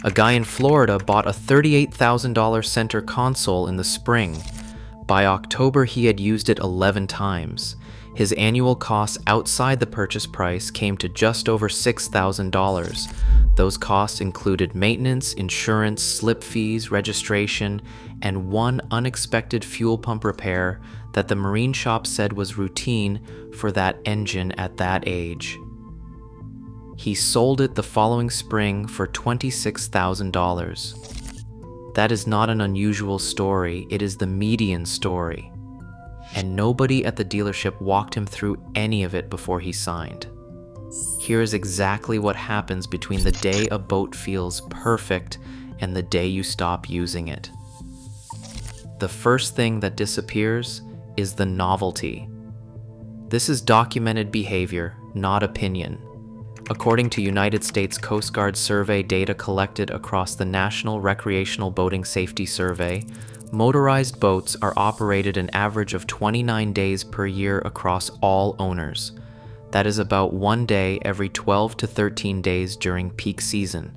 A guy in Florida bought a $38,000 center console in the spring. By October, he had used it 11 times. His annual costs outside the purchase price came to just over $6,000. Those costs included maintenance, insurance, slip fees, registration, and one unexpected fuel pump repair that the marine shop said was routine for that engine at that age. He sold it the following spring for $26,000. That is not an unusual story, it is the median story. And nobody at the dealership walked him through any of it before he signed. Here is exactly what happens between the day a boat feels perfect and the day you stop using it. The first thing that disappears is the novelty. This is documented behavior, not opinion. According to United States Coast Guard survey data collected across the National Recreational Boating Safety Survey, motorized boats are operated an average of 29 days per year across all owners. That is about 1 day every 12 to 13 days during peak season.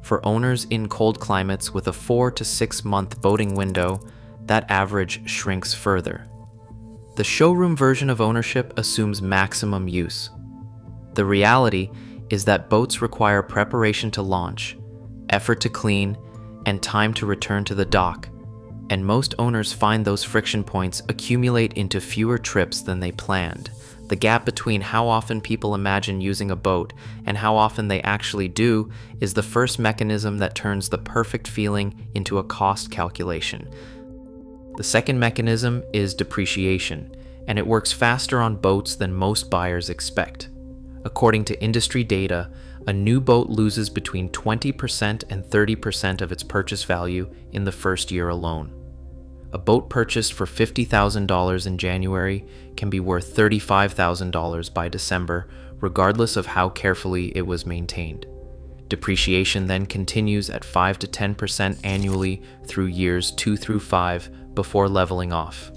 For owners in cold climates with a 4 to 6 month boating window, that average shrinks further. The showroom version of ownership assumes maximum use. The reality is that boats require preparation to launch, effort to clean, and time to return to the dock, and most owners find those friction points accumulate into fewer trips than they planned. The gap between how often people imagine using a boat and how often they actually do is the first mechanism that turns the perfect feeling into a cost calculation. The second mechanism is depreciation, and it works faster on boats than most buyers expect. According to industry data, a new boat loses between 20% and 30% of its purchase value in the first year alone. A boat purchased for $50,000 in January can be worth $35,000 by December, regardless of how carefully it was maintained. Depreciation then continues at 5 to 10% annually through years 2 through 5 before leveling off.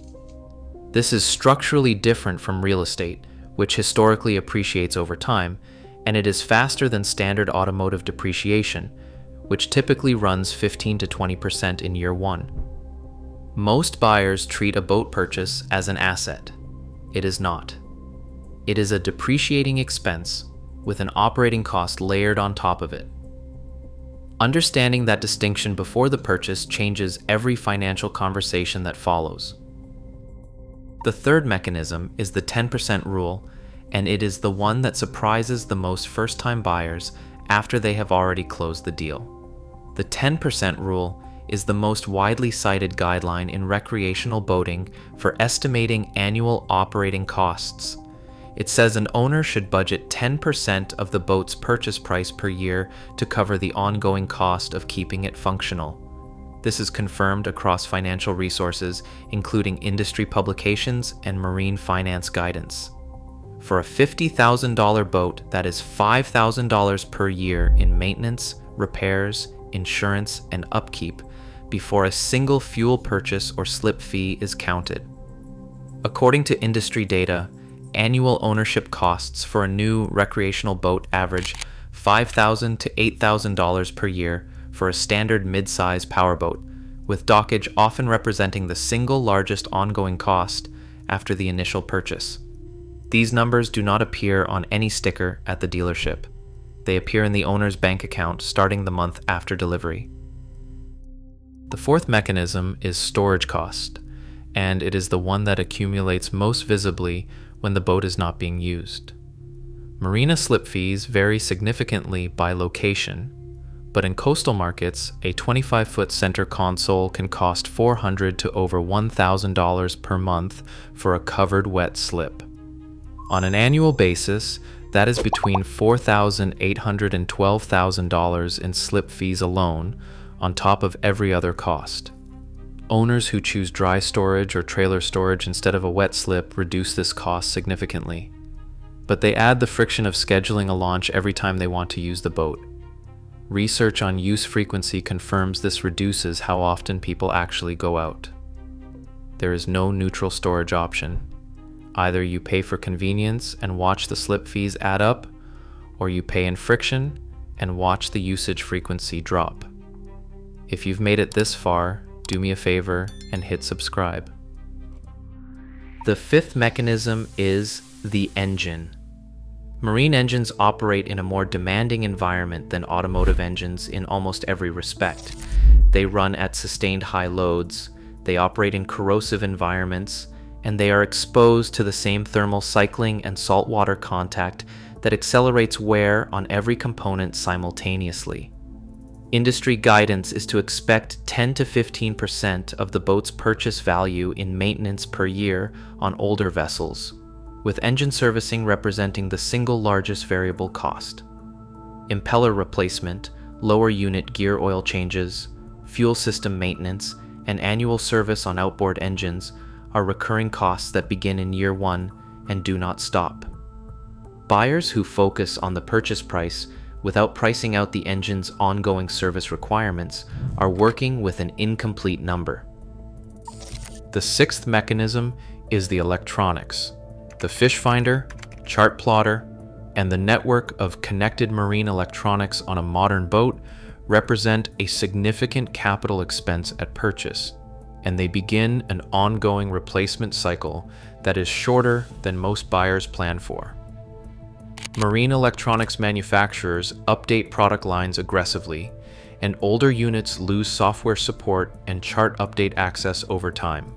This is structurally different from real estate, which historically appreciates over time, and it is faster than standard automotive depreciation, which typically runs 15 to 20% in year 1. Most buyers treat a boat purchase as an asset. It is not. It is a depreciating expense with an operating cost layered on top of it. Understanding that distinction before the purchase changes every financial conversation that follows. The third mechanism is the 10% rule, and it is the one that surprises the most first-time buyers after they have already closed the deal. The 10% rule is the most widely cited guideline in recreational boating for estimating annual operating costs. It says an owner should budget 10% of the boat's purchase price per year to cover the ongoing cost of keeping it functional. This is confirmed across financial resources, including industry publications and marine finance guidance. For a $50,000 boat, that is $5,000 per year in maintenance, repairs, insurance, and upkeep before a single fuel purchase or slip fee is counted. According to industry data, annual ownership costs for a new recreational boat average $5,000 to $8,000 per year for a standard mid-size powerboat, with dockage often representing the single largest ongoing cost after the initial purchase. These numbers do not appear on any sticker at the dealership. They appear in the owner's bank account starting the month after delivery. The fourth mechanism is storage cost, and it is the one that accumulates most visibly when the boat is not being used. Marina slip fees vary significantly by location, but in coastal markets, a 25-foot center console can cost $400 to over $1,000 per month for a covered wet slip. On an annual basis, that is between $4,800 and $12,000 in slip fees alone, on top of every other cost. Owners who choose dry storage or trailer storage instead of a wet slip reduce this cost significantly. But they add the friction of scheduling a launch every time they want to use the boat. Research on use frequency confirms this reduces how often people actually go out. There is no neutral storage option. Either you pay for convenience and watch the slip fees add up, or you pay in friction and watch the usage frequency drop. If you've made it this far, do me a favor and hit subscribe. The fifth mechanism is the engine. Marine engines operate in a more demanding environment than automotive engines in almost every respect. They run at sustained high loads, they operate in corrosive environments, and they are exposed to the same thermal cycling and saltwater contact that accelerates wear on every component simultaneously. Industry guidance is to expect 10 to 15% of the boat's purchase value in maintenance per year on older vessels, with engine servicing representing the single largest variable cost. Impeller replacement, lower unit gear oil changes, fuel system maintenance, and annual service on outboard engines are recurring costs that begin in year one and do not stop. Buyers who focus on the purchase price without pricing out the engine's ongoing service requirements are working with an incomplete number. The sixth mechanism is the electronics. The fish finder, chart plotter, and the network of connected marine electronics on a modern boat represent a significant capital expense at purchase, and they begin an ongoing replacement cycle that is shorter than most buyers plan for. Marine electronics manufacturers update product lines aggressively, and older units lose software support and chart update access over time.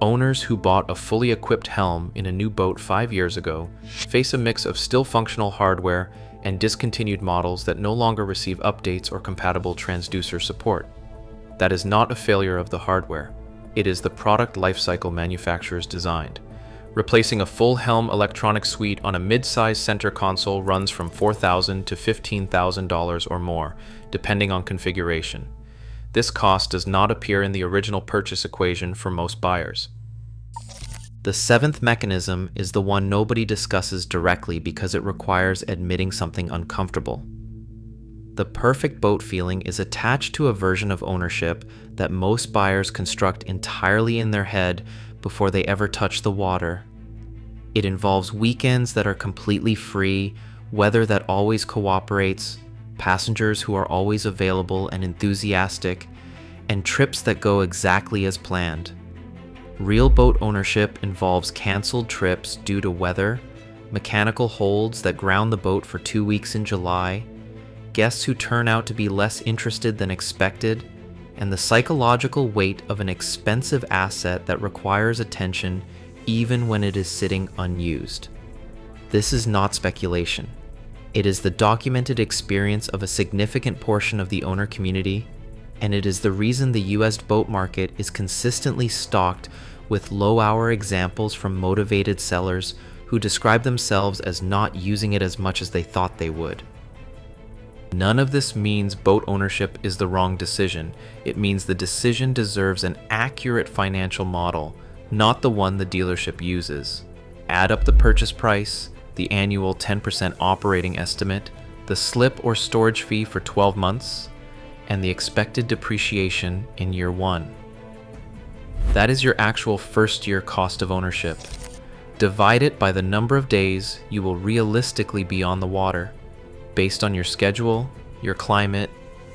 Owners who bought a fully equipped helm in a new boat 5 years ago face a mix of still functional hardware and discontinued models that no longer receive updates or compatible transducer support. That is not a failure of the hardware. It is the product lifecycle manufacturers designed. Replacing a full helm electronic suite on a mid-size center console runs from $4,000 to $15,000 or more, depending on configuration. This cost does not appear in the original purchase equation for most buyers. The seventh mechanism is the one nobody discusses directly because it requires admitting something uncomfortable. The perfect boat feeling is attached to a version of ownership that most buyers construct entirely in their head before they ever touch the water. It involves weekends that are completely free, weather that always cooperates, passengers who are always available and enthusiastic, and trips that go exactly as planned. Real boat ownership involves canceled trips due to weather, mechanical holds that ground the boat for 2 weeks in July, guests who turn out to be less interested than expected, and the psychological weight of an expensive asset that requires attention even when it is sitting unused. This is not speculation. It is the documented experience of a significant portion of the owner community, and it is the reason the US boat market is consistently stocked with low-hour examples from motivated sellers who describe themselves as not using it as much as they thought they would. None of this means boat ownership is the wrong decision. It means the decision deserves an accurate financial model, not the one the dealership uses. Add up the purchase price, the annual 10% operating estimate, the slip or storage fee for 12 months, and the expected depreciation in year one. That is your actual first-year cost of ownership. Divide it by the number of days you will realistically be on the water, based on your schedule, your climate,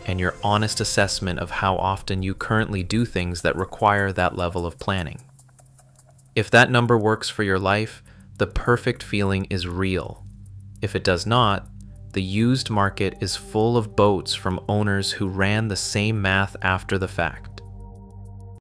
and your honest assessment of how often you currently do things that require that level of planning. If that number works for your life, the perfect feeling is real. If it does not, the used market is full of boats from owners who ran the same math after the fact.